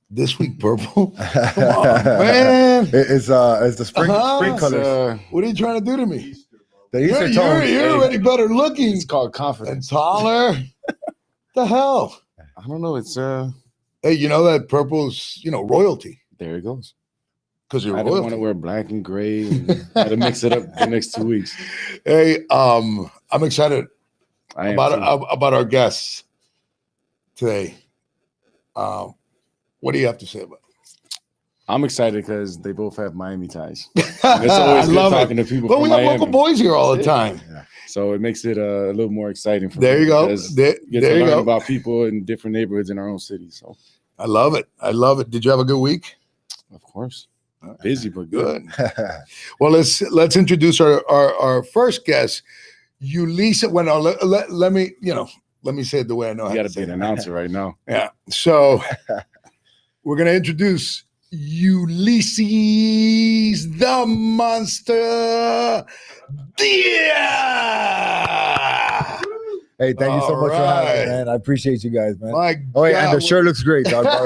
This week, purple. Come on, man. It's the spring colors. What are you trying to do to me? The Easter tones. You're already better looking. It's called confidence. And taller. The hell? I don't know. It's Hey, you know that purple's royalty. There it goes. Because you're I royalty. don't want to wear black and gray. And got to mix it up the next 2 weeks. Hey, I'm excited I am about our guests today. What do you have to say about it? I'm excited because they both have Miami ties. It's always good talking to people. But we have Miami. local boys here all the time. Yeah. So it makes it a little more exciting for There me you go. There you learn about people in different neighborhoods in our own city. So I love it. Did you have a good week? Of course. Busy but good. Well, let's introduce our first guest, Ulys. Well, let me say it the way I know how You got to to say be it. an announcer right now. Yeah. So we're gonna introduce Ulys the Monster Diaz. Hey, thank you so much for having me, man. I appreciate you guys, man. And the shirt looks great, dog. By the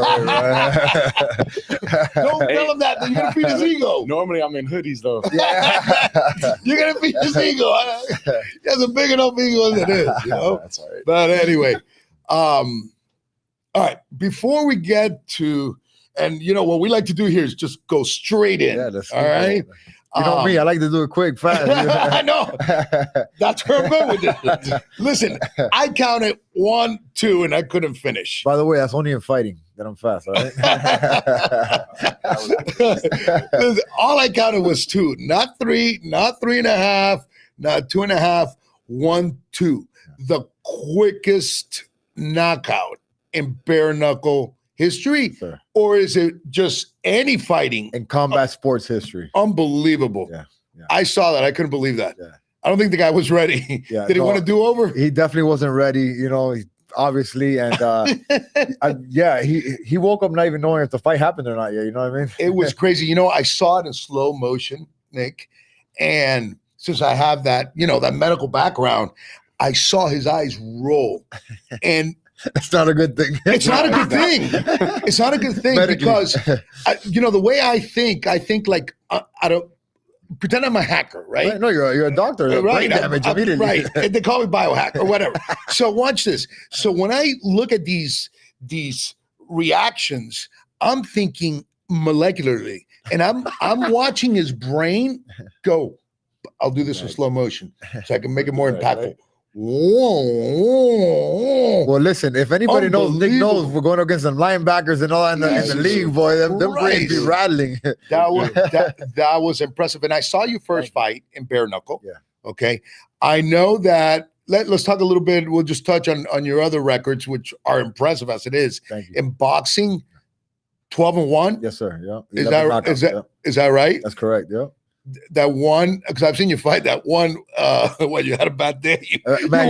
way, Don't tell him that. You're gonna feed his ego. Normally I'm in hoodies though. Yeah. You're gonna feed his ego. He has a big enough ego as it is, That's all right. But anyway, all right. Before we get to, and what we like to do here is just go straight in. Yeah, that's all right. You know me, I like to do it quick, fast. I know. That's her good with it. Listen, I counted 1, 2, and I couldn't finish. By the way, that's only in fighting that I'm fast, all right? Listen, all I counted was 2, not 3, not 3.5, not 2.5, 1, 2. The quickest knockout in bare knuckle history, Sure. Or is it just any fighting In combat sports history. Unbelievable. Yeah. I saw that. I couldn't believe that. Yeah. I don't think the guy was ready. Yeah, Did he want to do over? He definitely wasn't ready, obviously. And he woke up not even knowing if the fight happened or not yet. You know what I mean? It was crazy. I saw it in slow motion, Nick. And since I have that, that medical background, I saw his eyes roll. And it's not a good thing. It's not a good thing. It's not a good thing because, the way I think like I don't pretend I'm a hacker, right? No, you're a doctor. Right. Brain damage immediately. Right. They call me biohack or whatever. So watch this. So when I look at these reactions, I'm thinking molecularly, and I'm watching his brain go. I'll do this in slow motion so I can make it more impactful. Right. Well, listen, if anybody knows, Nick knows we're going against some linebackers and all that in the league, boy. Them brains be rattling. That was impressive. And I saw your first fight in bare knuckle. Yeah. Okay. I know that. Let's talk a little bit. We'll just touch on your other records, which are impressive as it is. Thank you. In boxing, 12-1. Yes, sir. Yeah. Is that right? That's correct. Yeah. That one, because I've seen you fight that one. You had a bad day. Man,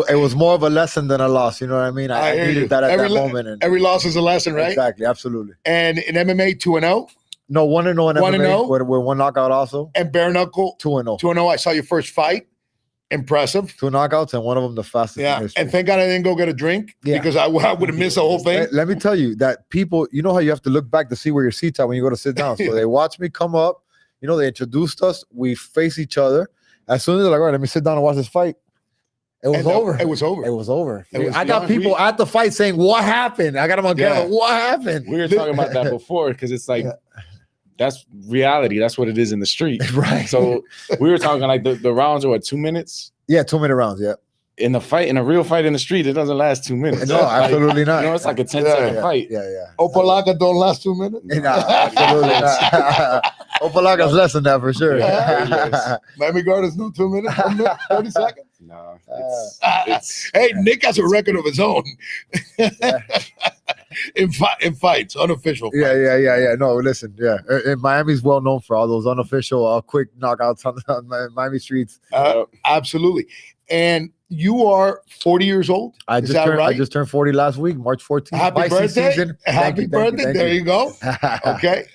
it was more of a lesson than a loss. You know what I mean? I needed that at that moment. And every loss is a lesson, right? Exactly, absolutely. And in MMA, 2-0. No, 1-0 in MMA. With one knockout also. And bare knuckle, 2-0. 2-0. I saw your first fight. Impressive. 2 knockouts and one of them the fastest. Yeah, in history. and thank God I didn't go get a drink because I would have missed the whole thing. Let me tell you that people, you know how you have to look back to see where your seat's at when you go to sit down. So they watch me come up. They introduced us. We face each other. As soon as they're like, all right, let me sit down and watch this fight. It was over. It was over. It was over. I got people at the fight saying, what happened? I got them on camera. What happened? We were talking about that before because it's like, that's reality. That's what it is in the street. Right. So we were talking like the rounds are what, 2 minutes? Yeah, 2-minute rounds. Yeah. In a real fight in the street, it doesn't last 2 minutes. No, absolutely not. It's like a 10-second fight. Yeah. Opalaka don't last 2 minutes? No, absolutely not. Opalaka's less than that for sure. Miami Gardens no 2 minutes, 1 minute, 30 seconds? No. Hey, Nick has a record of his own. in fights, unofficial fights. Yeah. No, listen, and Miami's well known for all those unofficial quick knockouts on Miami streets. Absolutely. And you are 40 years old. I just turned 40 last week, March 14th. Happy birthday. Season. Happy birthday. Thank you. Go. Okay.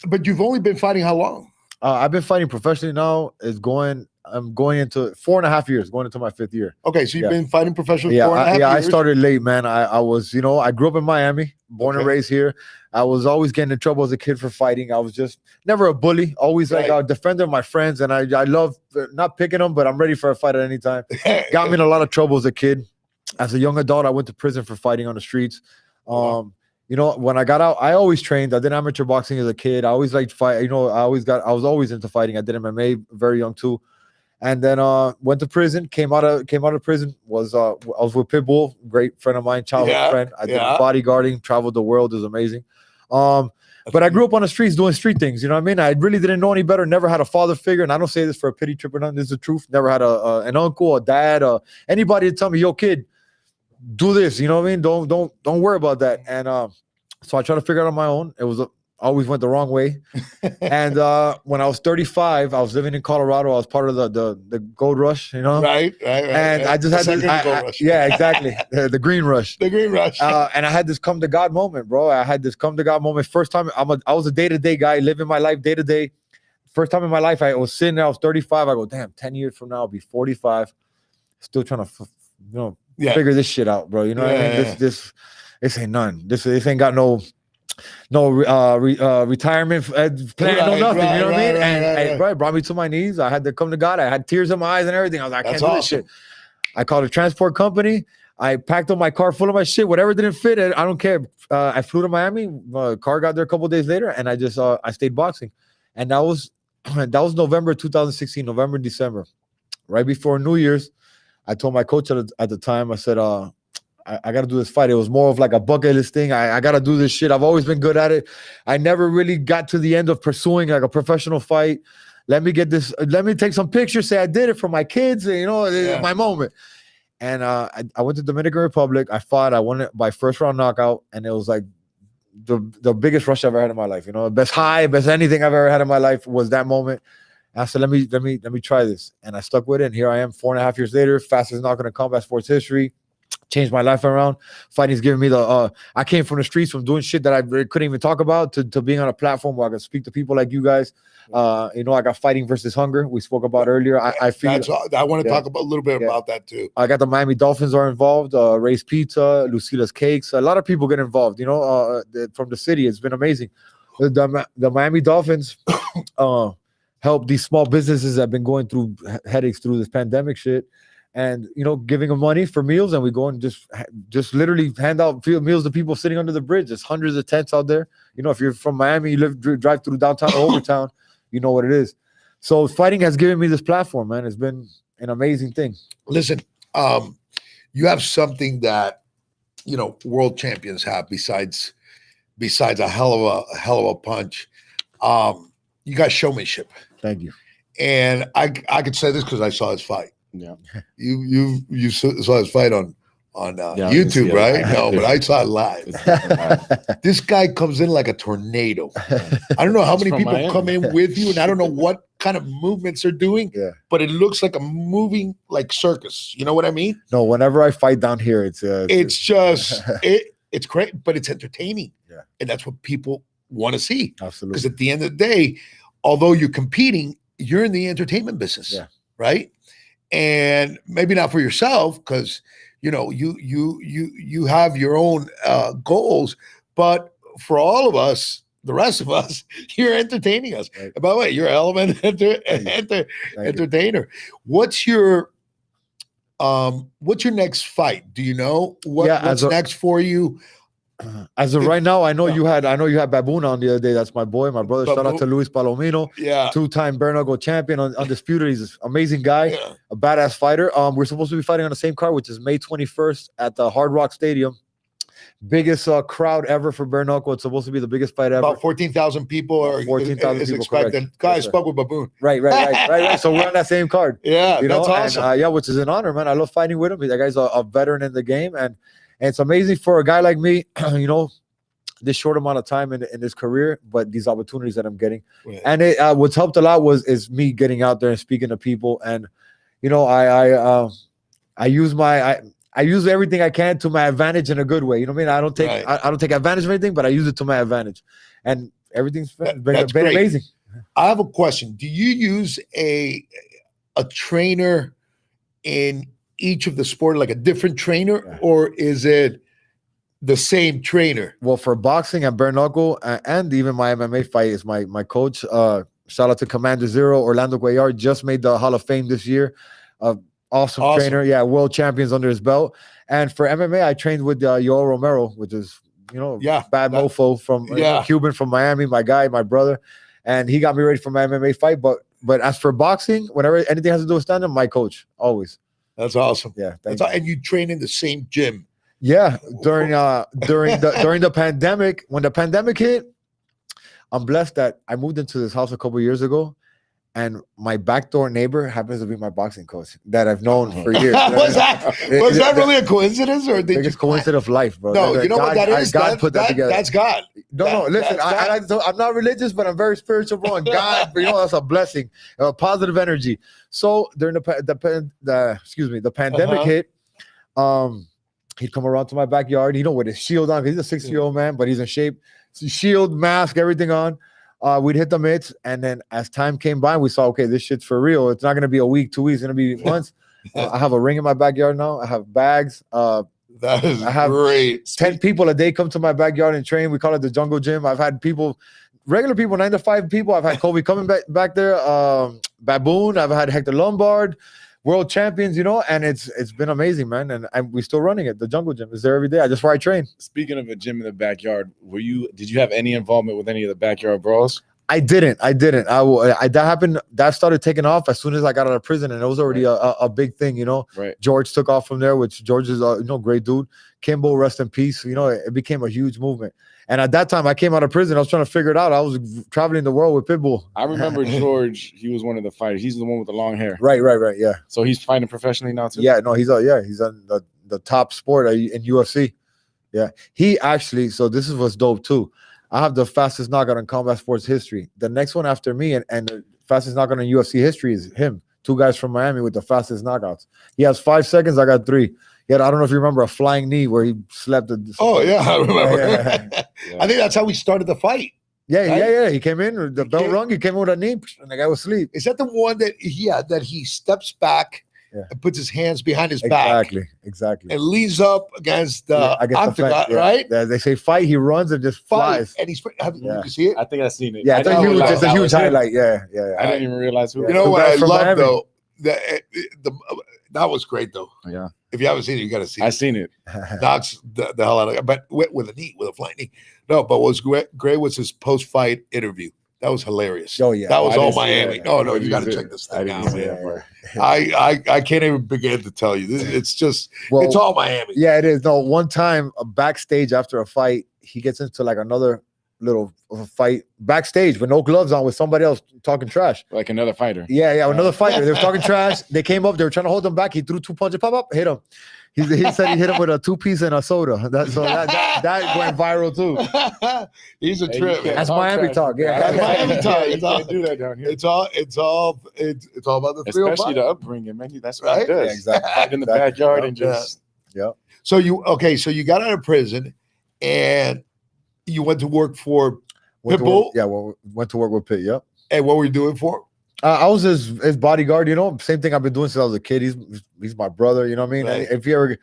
But you've only been fighting how long? I've been fighting professionally now. It's going I'm going into 4.5 years, going into my 5th year. Okay, so you've been fighting professionally Yeah, 4.5 years? I started late, man. I was, I grew up in Miami, born and raised here. I was always getting in trouble as a kid for fighting. I was just never a bully, always like a defender of my friends. And I love not picking them, but I'm ready for a fight at any time. Got me in a lot of trouble as a kid. As a young adult, I went to prison for fighting on the streets. When I got out, I always trained. I did amateur boxing as a kid. I always liked fight. I was always into fighting. I did MMA very young too. And then went to prison, came out of prison, I was with Pitbull, great friend of mine, childhood friend. I did bodyguarding, traveled the world, it was amazing. But I grew up on the streets doing street things, you know what I mean? I really didn't know any better, never had a father figure, and I don't say this for a pity trip or nothing, this is the truth. Never had an uncle, a dad, anybody to tell me, yo kid, do this, you know what I mean? Don't worry about that. And so I tried to figure it out on my own. It was always went the wrong way. And when I was 35, I was living in Colorado. I was part of the gold rush, Right. And I just had this, yeah, exactly. The green rush. The green rush. And I had this come to God moment, bro. I had this come to God moment. First time I was a day-to-day guy, living my life day-to-day. First time in my life, I was sitting there, I was 35. I go, damn, 10 years from now, I'll be 45. Still trying to, figure this shit out, bro. You know what I mean? This ain't none. This ain't got no retirement plan, no nothing. You know what I mean? And it brought me to my knees. I had to come to God. I had tears in my eyes and everything. I was like, I can't do this shit. I called a transport company. I packed up my car full of my shit. Whatever didn't fit, I don't care. I flew to Miami. Car got there a couple of days later, and I just I stayed boxing. And that was November 2016, November, December, right before New Year's. I told my coach at the time, I said, I got to do this fight. It was more of like a bucket list thing. I got to do this shit. I've always been good at it. I never really got to the end of pursuing like a professional fight. Let me get this. Let me take some pictures. Say I did it for my kids. My moment. And I went to Dominican Republic. I fought. I won it by first round knockout. And it was like the biggest rush I've ever had in my life. Best high, best anything I've ever had in my life was that moment. I said, let me try this. And I stuck with it. And here I am 4.5 years later, fastest knockout in combat sports history. Changed my life around. Fighting's given me I came from the streets, from doing shit that I couldn't even talk about to being on a platform where I can speak to people like you guys. I got Fighting versus Hunger. We spoke about earlier. I want to talk about a little bit about that too. I got the Miami Dolphins are involved. Ray's Pizza, Lucila's Cakes. A lot of people get involved, from the city. It's been amazing. The Miami Dolphins help these small businesses that have been going through headaches through this pandemic shit. And giving them money for meals, and we go and just literally hand out meals to people sitting under the bridge. There's hundreds of tents out there. If you're from Miami, you drive through downtown or Overtown, you know what it is. So fighting has given me this platform, man. It's been an amazing thing. Listen, you have something that world champions have besides a hell of a punch. You got showmanship. Thank you. And I could say this because I saw his fight. Yeah, you saw his fight on YouTube, right? No, but I saw it live. This guy comes in like a tornado. I don't know how many people come in with you, and I don't know what kind of movements they're doing. Yeah, but it looks like a moving like circus. You know what I mean? No, whenever I fight down here, it's great, but it's entertaining. Yeah, and that's what people want to see. Absolutely. Because at the end of the day, although you're competing, you're in the entertainment business. Yeah. Right. And maybe not for yourself, because you have your own goals, but for all of us, the rest of us, you're entertaining us. Right. And by the way, you're an element entertainer. What's your next fight? Do you know what's next for you? As of right now, I know you had Baboon on the other day. That's my boy, my brother. Shout out to Luis Palomino. Yeah, 2-time bare knuckle champion, undisputed. He's an amazing guy, a badass fighter. We're supposed to be fighting on the same card, which is May 21st at the Hard Rock Stadium. Biggest crowd ever for bare knuckle. It's supposed to be the biggest fight ever. About 14,000 people are 14,000 people expected. Guys, spoke with Baboon. Right. So we're on that same card. Yeah, that's awesome. And, which is an honor, man. I love fighting with him. That guy's a veteran in the game, and it's amazing for a guy like me, this short amount of time in this career, but these opportunities that I'm getting. Right. And what's helped a lot is me getting out there and speaking to people. And, I use everything I can to my advantage in a good way. You know what I mean? I don't take advantage of anything, but I use it to my advantage. And everything's been amazing. I have a question. Do you use a trainer in each of the sport, like a different trainer, or is it the same trainer? Well, for boxing and bare knuckle and even my MMA fight is my coach. Shout out to Commander Zero. Orlando Cuellar just made the Hall of Fame this year. Awesome trainer. Yeah, world champions under his belt. And for MMA, I trained with Yoel Romero, which is, bad mofo from Cuban from Miami, my guy, my brother. And he got me ready for my MMA fight. But as for boxing, whenever anything has to do with stand-up, my coach, always. That's awesome. Yeah. And you train in the same gym. Yeah. During the pandemic, when the pandemic hit, I'm blessed that I moved into this house a couple years ago, and my backdoor neighbor happens to be my boxing coach that I've known for years. was that really a coincidence, or did biggest coincidence of life, bro? No, you know what that is? God put that together. That's God. No, listen, I'm not religious, but I'm very spiritual, bro. And God, that's a blessing, a positive energy. So during the pandemic hit, he'd come around to my backyard, with his shield on, because he's a 60-year-old man, but he's in shape. Shield, mask, everything on. We'd hit the mitts, and then as time came by, we saw, okay, this shit's for real. It's not going to be a week, 2 weeks. It's going to be months. I have a ring in my backyard now. I have bags. That is great. 10 people a day come to my backyard and train. We call it the jungle gym. I've had regular people, 9 to 5 people. I've had Kobe coming back there. Baboon. I've had Hector Lombard. World champions, and it's been amazing, man. And we're still running it. The jungle gym is there every day. That's where I train. Speaking of a gym in the backyard, did you have any involvement with any of the backyard brawls? I didn't. That happened. That started taking off as soon as I got out of prison, and it was already a big thing, Right. George took off from there, which George is a great dude. Kimbo, rest in peace. It became a huge movement. And at that time, I came out of prison. I was trying to figure it out. I was traveling the world with Pitbull. I remember George. He was one of the fighters. He's the one with the long hair. Right. Yeah. So he's fighting professionally now too. Yeah. No, he's on the top sport in UFC. Yeah. He actually. So this is what's dope too. I have the fastest knockout in combat sports history. The next one after me and the fastest knockout in UFC history is him. 2 guys from Miami with the fastest knockouts. He has 5 seconds. I got 3. Yeah, I don't know if you remember a flying knee where he slept. I remember. Yeah. I think that's how we started the fight. Yeah. He came in, the bell rung, he came in with a knee, and the guy was asleep. Is that the one that he steps back and puts his hands behind his back? Exactly. And leans up against the octagon, right? They say fight, he runs and just flies. And did you see it? I think I've seen it. Yeah, it's a huge highlight. Yeah. I didn't even realize who. You know what I love though? That was great though. Yeah. If you haven't seen it, you got to see it. I've seen it. Knocks the hell out of it. But with a flying knee. No, but what was great was his post-fight interview. That was hilarious. Oh, yeah. That was all Miami. No, you got to check this thing out. I can't even begin to tell you. It's just, it's all Miami. Yeah, it is. No, one time backstage after a fight, he gets into like another little fight backstage with no gloves on with somebody else talking trash. Like another fighter. Yeah, another fighter. They were talking trash. They came up. They were trying to hold him back. He threw 2 punches. Pop, hit him. He said he hit him with a 2-piece and a soda. That went viral too. He's a trip. That's Miami talk. Yeah, that's Miami talk. You can't do that down here. It's all about the especially the upbringing, man. That's what it does. Yeah, exactly. Fight in the backyard and just So you got out of prison and you went to work for Pitbull. Went to work with Pitt. Yep. And what were you doing for? I was his bodyguard, same thing I've been doing since I was a kid. He's my brother, you know what I mean? Right. If you ever,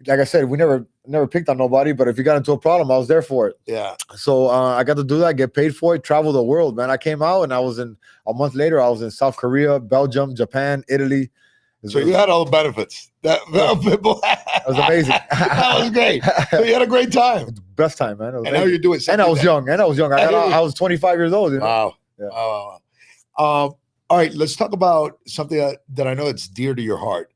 like I said, we never picked on nobody, but if you got into a problem, I was there for it. Yeah. So I got to do that, get paid for it, travel the world, man. I came out and a month later, I was in South Korea, Belgium, Japan, Italy. So you had all the benefits that Pitbull had. That was amazing. That was great. So you had a great time. Best time, man. And now you're doing something. And I was young. I was 25 years old. Wow. Yeah. Wow. All right, let's talk about something that I know that's dear to your heart,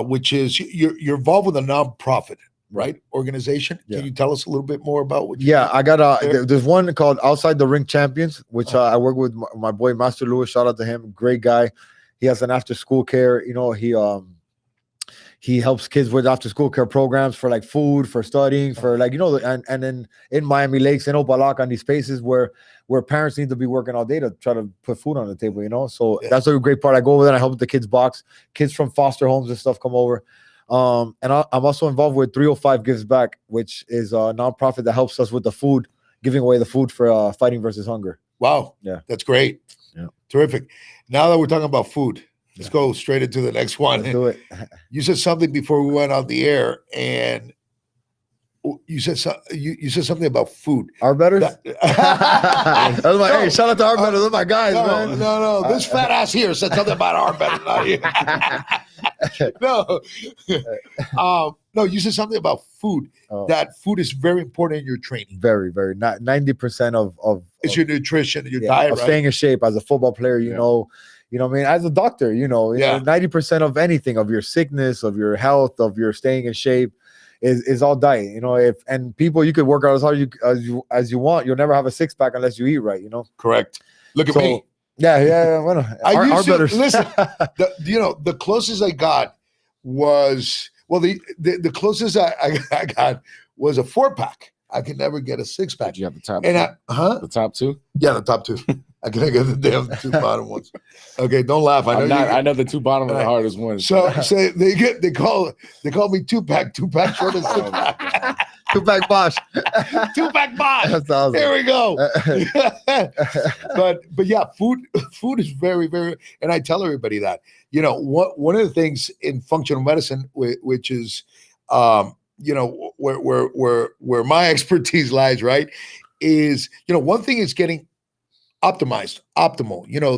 which is you're involved with a nonprofit, right? Organization. Yeah. Can you tell us a little bit more about what you do? I got there's one called Outside the Ring Champions, which I work with my boy Master Lewis. Shout out to him, great guy. He has an after school care. He helps kids with after school care programs for like food, for studying, for like and then in Miami Lakes, in Opalaca, on these spaces where parents need to be working all day to try to put food on the table. So that's a great part. I go over there and I help the kids box. Kids from foster homes and stuff come over. And I'm also involved with 305 Gives Back, which is a nonprofit that helps us with the food, giving away the food for fighting versus hunger. Wow. Yeah. That's great. Yeah. Terrific. Now that we're talking about food, Let's go straight into the next one. Let's do it. You said something before we went on the air, and you said something about food. Arbetters? That's my, hey, shout out to Arbetters. Those are my guys, man. No. This fat ass here said something about Arbetters, not you. No, you said something about food. That food is very important in your training. Very, very. Not 90% of it's your nutrition, your diet, of right? Staying in shape as a football player, you know what I mean? As a doctor, 90% of anything, of your sickness, of your health, of your staying in shape is all diet. And people, you could work out as hard as you want. You'll never have a six pack unless you eat right, Correct. Look at me. Yeah. Well, listen, the closest I got was, the closest I got was a 4-pack. I could never get a 6-pack. Did you have the top? And the top two? Yeah, the top two. I couldn't get the damn 2 bottom ones. Okay, don't laugh. I know the 2 bottom are the hardest ones. So they call me 2-pack short of 6-pack. 2-pack Bosch. 2-pack Bosch. That's awesome. Here we go. but yeah, food is very, very, and I tell everybody that. One of the things in functional medicine, which is where my expertise lies, right, is one thing is getting optimal,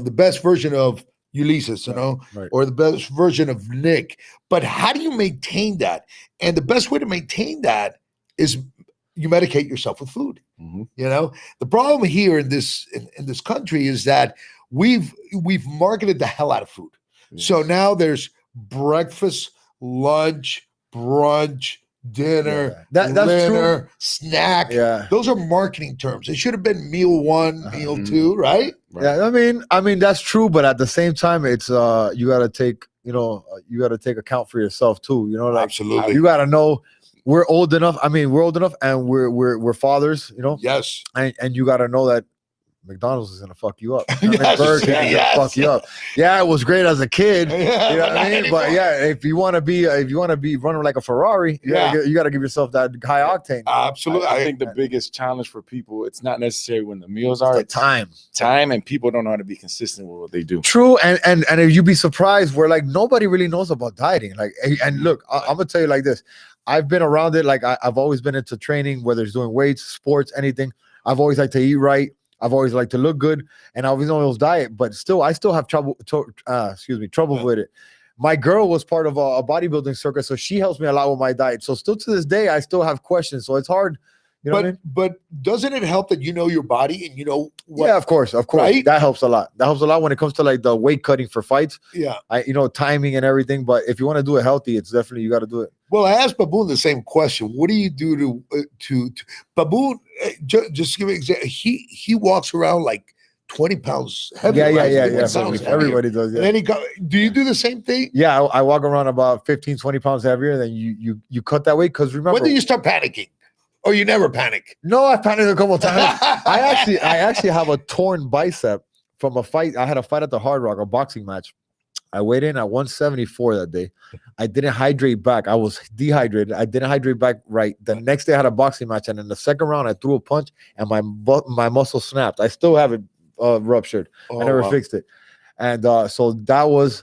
the best version of Ulysses, right. or the best version of Nick. But how do you maintain that? And the best way to maintain that is you medicate yourself with food. Mm-hmm. The problem here in this country is that we've marketed the hell out of food. Yes. So now there's breakfast, lunch, brunch, dinner, that's dinner, true. Snack. Yeah. Those are marketing terms. It should have been meal 1, meal 2, right? Yeah, I mean that's true, but at the same time, it's you got to take account for yourself too. Absolutely. You got to know we're old enough. I mean, we're old enough, and we're fathers. Yes. And you got to know that McDonald's is gonna fuck you up. Yes, Burger King is gonna fuck you up. Yeah, it was great as a kid. You know what I mean? Anymore. But yeah, if you want to be running like a Ferrari, you got to give yourself that high octane. Absolutely. I think the biggest challenge for people, it's not necessarily when the meals are. It's the time, and people don't know how to be consistent with what they do. True, and if you'd be surprised, where like nobody really knows about dieting. Like, and look, I'm gonna tell you like this. I've been around it. Like I've always been into training, whether it's doing weights, sports, anything. I've always liked to eat right. I've always liked to look good, and I always know those diet, but I still have trouble with it. My girl was part of a bodybuilding circuit, so she helps me a lot with my diet. So still to this day, I still have questions. So it's hard. What I mean? But doesn't it help that you know your body and you know what? Yeah, of course. Right? That helps a lot. That helps a lot when it comes to like the weight cutting for fights. Yeah, timing and everything. But if you want to do it healthy, it's definitely you got to do it. Well, I asked Baboon the same question. What do you do to Baboon? Just give me an example. He walks around like 20 pounds heavier. Yeah. Everybody does. Yeah. And then do you do the same thing? Yeah, I walk around about 15, 20 pounds heavier. Then you cut that weight because remember. When do you start panicking? Or you never panic? No, I panicked a couple of times. I actually have a torn bicep from a fight. I had a fight at the Hard Rock, a boxing match. I weighed in at 174 that day. I didn't hydrate back. I was dehydrated. I didn't hydrate back right. The next day I had a boxing match, and in the second round I threw a punch and my muscle snapped. I still have it ruptured. I never fixed it. And so that was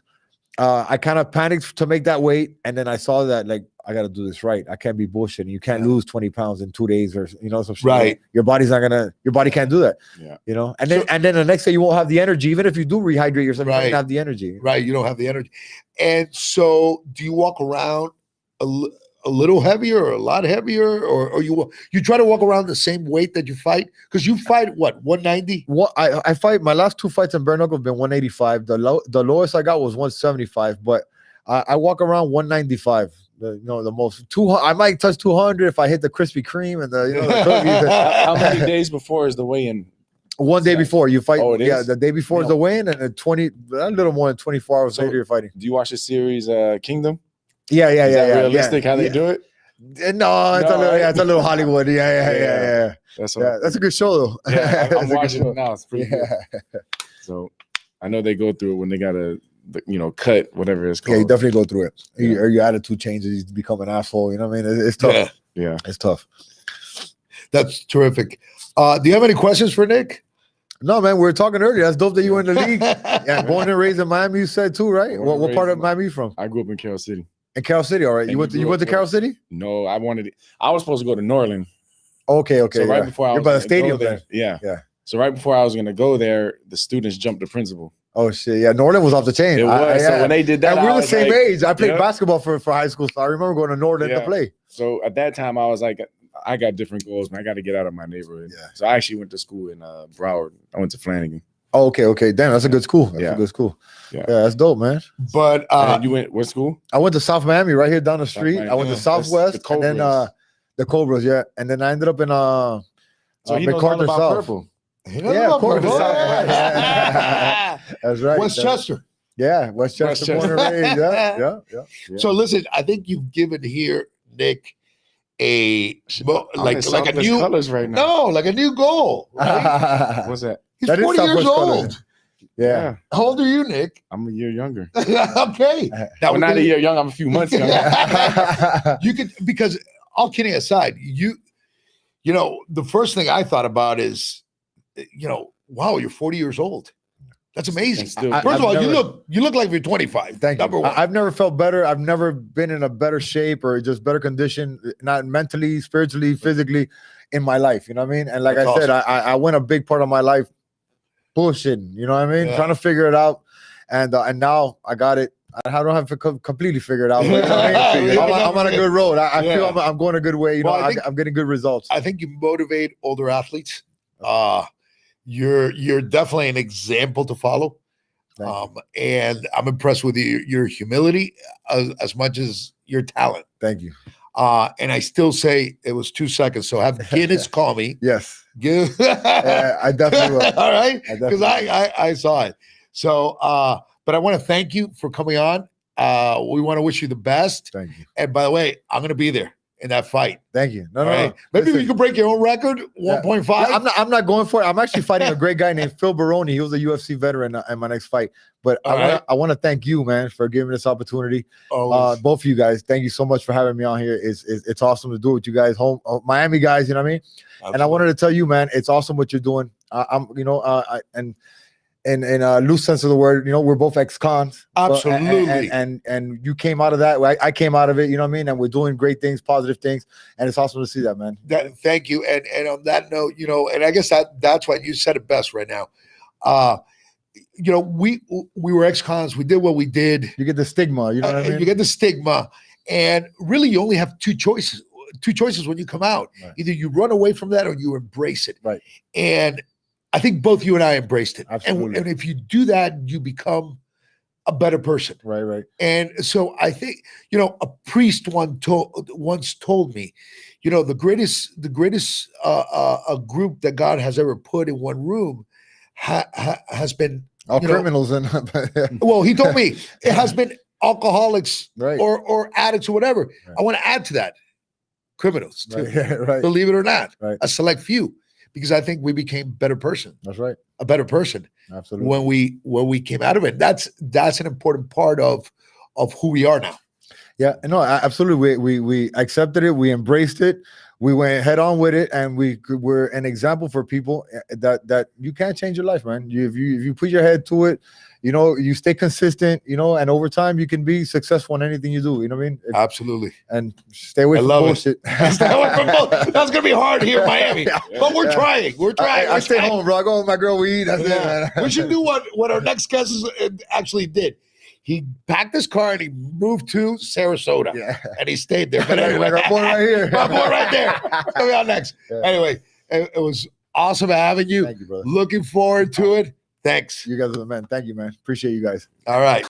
I kind of panicked to make that weight, and then I saw that like I got to do this right. I can't be bullshitting. You can't lose 20 pounds in 2 days or some shit. Right. Your body can't do that. Yeah. And then the next day you won't have the energy. Even if you do rehydrate yourself, you don't have the energy. Right. You don't have the energy. And so do you walk around a little heavier or a lot heavier, or you try to walk around the same weight that you fight? Because you fight what, 190? I fight, my last 2 fights in bare knuckle have been 185. The lowest I got was 175, but I walk around 195. The most 200. I might touch 200 if I hit the Krispy Kreme and the cookies. How many days before is the weigh-in? One day before you fight. Oh, it is? Yeah, the day before is the weigh-in, and a little more than 24 hours later you're fighting. Do you watch the series Kingdom? Yeah. Is that realistic how they do it? No, it's a little Hollywood. Yeah. That's a good show though. Yeah, I'm watching it now. It's pretty good. So I know they go through it when they gotta cut whatever it's called. Yeah, you definitely go through it. Your attitude changes. You become an asshole. You know what I mean? It's tough. Yeah. It's tough. That's terrific. Do you have any questions for Nick? No, man, we were talking earlier. That's dope that you were in the league. Yeah, born and raised in Miami, you said too, right? What part of Miami you from? I grew up in Carroll City. In Carroll City, all right. You went to Carroll City? No, I was supposed to go to Norland. Okay. So right before I was by the stadium there. Yeah. So right before I was gonna go there, the students jumped the principal. Oh shit! Yeah, Norland was off the chain. It was. So when they did that, and we're the same age. I played yeah. basketball for high school, so I remember going to Norland to play. So at that time, I was like, I got different goals, man. I got to get out of my neighborhood. Yeah. So I actually went to school in Broward. I went to Flanagan. Oh, okay. Damn, that's a good school. That's a good school. Yeah, that's dope, man. But you went what school? I went to South Miami, right here down the street. I went to Southwest, and then the Cobras, and then I ended up in so he knows all about purple. Yeah, of course. That's right. Westchester. Yeah, Westchester. Born and raised. Yeah. So listen, I think you've given here, Nick, like a new colors right now. No, like a new goal. Right? What's that? He's 40 years old. Yeah. How old are you, Nick? I'm a year younger. Okay. Well, not a year young. I'm a few months younger. You could, because all kidding aside, you know, the first thing I thought about is, wow, you're 40 years old. That's amazing. First of all, you look like you're 25. Thank you. Number one. I've never felt better. I've never been in a better shape or just better condition, not mentally, spiritually, physically, in my life. You know what I mean? And like I said, I went a big part of my life bullshitting. You know what I mean? Trying to figure it out, and now I got it. I don't have to completely figure it out. But, I'm on a good road. I feel I'm going a good way. I'm getting good results. I think you motivate older athletes. You're definitely an example to follow. And I'm impressed with your humility as much as your talent. Thank you. And I still say it was 2 seconds. So have Guinness call me. Yes. I definitely will. All right. Because I saw it. So, but I want to thank you for coming on. We want to wish you the best. Thank you. And by the way, I'm going to be there in that fight. Thank you. No. Maybe you can break your own record, 1.5. Yeah, I'm not going for it. I'm actually fighting a great guy named Phil Baroni. He was a UFC veteran in my next fight. But I want to thank you, man, for giving me this opportunity. Both of you guys, thank you so much for having me on here. It's awesome to do it with you guys, Miami guys. You know what I mean? Absolutely. And I wanted to tell you, man, it's awesome what you're doing. In a loose sense of the word, we're both ex-cons. Absolutely. And you came out of that. I came out of it, you know what I mean? And we're doing great things, positive things. And it's awesome to see that, man. Thank you. And on that note, and I guess that's why you said it best right now. We were ex-cons. We did what we did. You get the stigma, you know what I mean? You get the stigma. And really, you only have two choices when you come out. Right. Either you run away from that or you embrace it. Right. And I think both you and I embraced it. Absolutely. And if you do that, you become a better person. Right. And so I think, a priest once told me, the greatest a group that God has ever put in one room has been all criminals. Well, he told me it has been alcoholics, right, or addicts or whatever. Right. I want to add to that criminals too. Right. Believe it or not, right. A select few. Because I think we became a better person. That's right. A better person. Absolutely. When we came out of it. That's an important part of who we are now. Yeah, no, absolutely. We accepted it. We embraced it. We went head on with it, and we're an example for people that you can't change your life, man. If you put your head to it, you stay consistent, and over time you can be successful in anything you do. You know what I mean? Absolutely. And stay away from bullshit. Stay away from bullshit. That's gonna be hard here in Miami, but we're trying. We're trying. I stay home, bro. I go with my girl. We eat. That's it, man. We should do what our next guest actually did. He packed his car and he moved to Sarasota, and he stayed there. But anyway, our boy right here, my boy right there. Coming out next. Yeah. Anyway, it was awesome having you. Thank you, brother. Looking forward to it. Thanks. You guys are the man. Thank you, man. Appreciate you guys. All right.